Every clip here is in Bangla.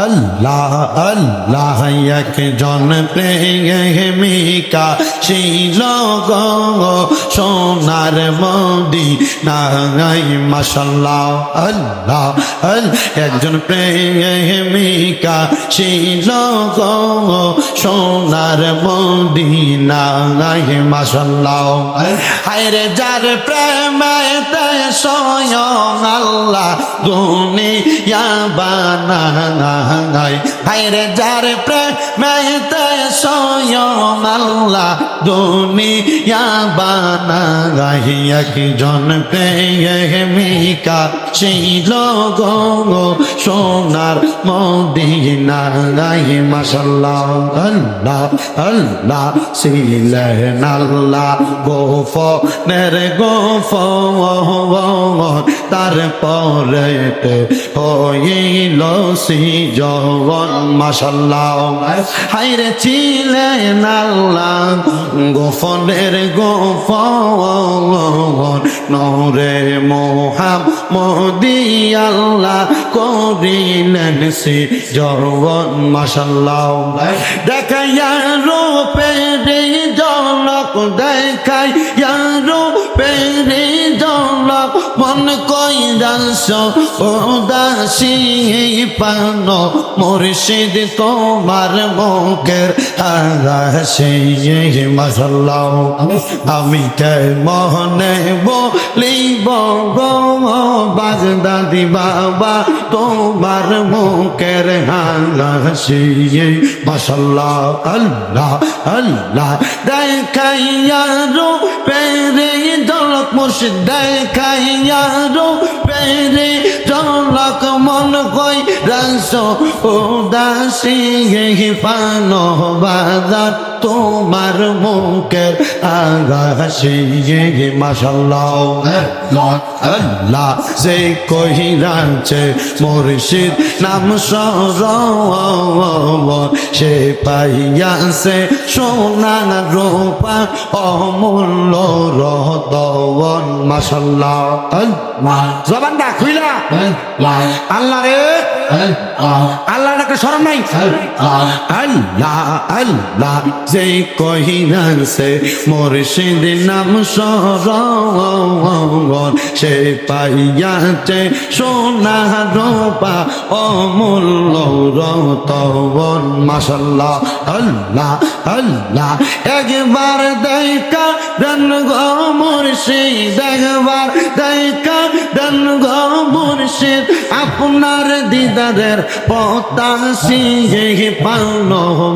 আল্লাহ আল্লাহ একজন প্রেমিকা ছিল গো সোনার মদিনায় মাশাআল্লাহ আল্লাহ একজন প্রেমিকা ছিল গো সোনার মদিনায় মাশাআল্লাহ হায়রে যার প্রেমেতে স্বয়ং আল্লাহ দুনিয়া বানায় হায়রে যার প্রেমেতে স্বয়ং আল্লাহ দুনিয়া বানায় একজন প্রেমিকা ছিল গো সোনার মদিনায় মাশাআল্লাহ আল্লাহ আল্লাহ ছিলেন আল্লাহ গোপনের গোপন তারপরে হইল সৃজন মাশাআল্লাহ হায়রে ছিলেন আল্লাহ গোপনের গোপন নূরে মুহাম্মদি আল্লাহ করিলেন সৃজন মাশাআল্লাহ দেখাইয়া রূপের ঝলক দেখাইয়া রূপের ঝলক মন কইরাস উদাসী পান মুর্শিদ তোমার মুখের হাসি মাশাআল্লাহ আমি কে মনে বলিব গো বাগদাদি বাবা তোমার মুখের হাসি মাশাআল্লাহ আল্লাহ আল্লাহ দেখাইয়া রূপের ঝলক মুর্শিদ দেখাইয়া রূপের ঝলক মন কই রাস উদাসী পান বাজার তোমার মুখের আগাসী মাশাআল্লাহ আল্লাহ যে কহিরাছে মুর্শিদ নাম সরোবর সে পাইয়াছে সোনা রূপা অমূল্য রতন মাশাআল্লাহ জবানটা খুইলা আল্লাহ রে আল্লাহর একটা শরম নাই আল্লাহ আল্লাহ যে কহিরাছে মুর্শিদ নাম সরোবর সে পাইয়াছে সোনা রূপা অমূল্য রতন মাশাআল্লাহ আল্লাহ আল্লাহ একবার দেখা দেন গো মুর্শিদ একবার দেখা দেন গো মুর্শিদ আপনার দিদারের পতাশি পান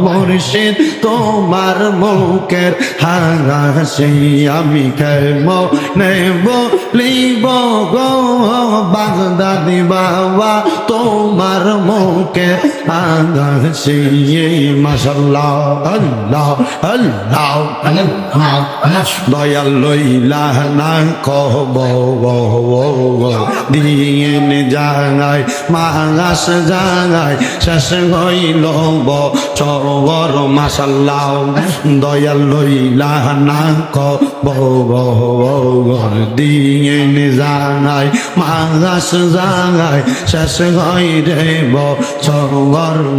মুর্শিদ তোমার মুখের হাসি আমি কেমনে বলিব গো বাগদাদি বাবা তোমার মুখের হাসি মাশাআল্লাহ আল্লাহ আল্লাহ দয়াল লইলা না কব দিন জাগায় মাস জাগায় শেষ হইল বছর মাশাআল্লাহ দয়াল লইলা না কব দিন জাগায় মাস জাগায় শেষ হইরে বছর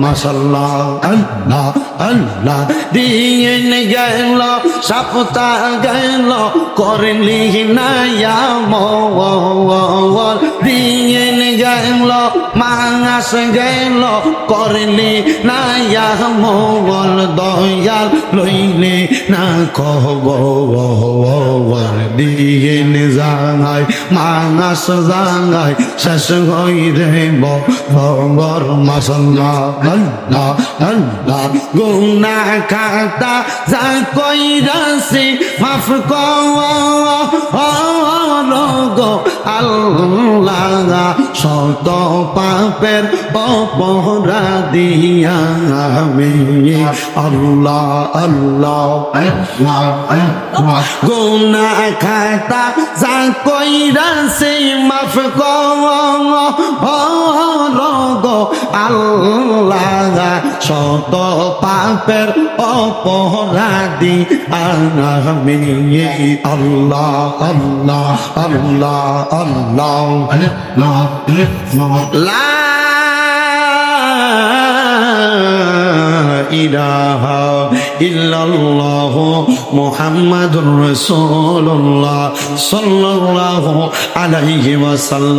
মাশাআল্লাহ আল্লাহ আল্লাহ দিন গেল সপ্তাহ গেল করলি নায়া মল দিন গেল মাস গেল করলি নায়া মল দয়াল লইলে না খবর দিন জাগায় মাস জাগায় শেষ হইরে বছর মাশাআল্লাহ আল্লাহ আল্লাহ গুনাহ খাতা যা কইরাছি মাফ করো আল্লাহ শত পাপের অপরাধী আমি আল্লাহ আল্লাহ গুনাহ খাতা যা কইরাছি মাফ করো আল্লাহ শত পাপের অপরাধী আমি আল্লাহ আল্লাহ আল্লাহ আল্লাহ লা ইলাহা ইল্লাল্লাহ মুহাম্মাদুর রাসূলুল্লাহ সাল্লাল্লাহু আলাইহি ওয়াসাল্লাম।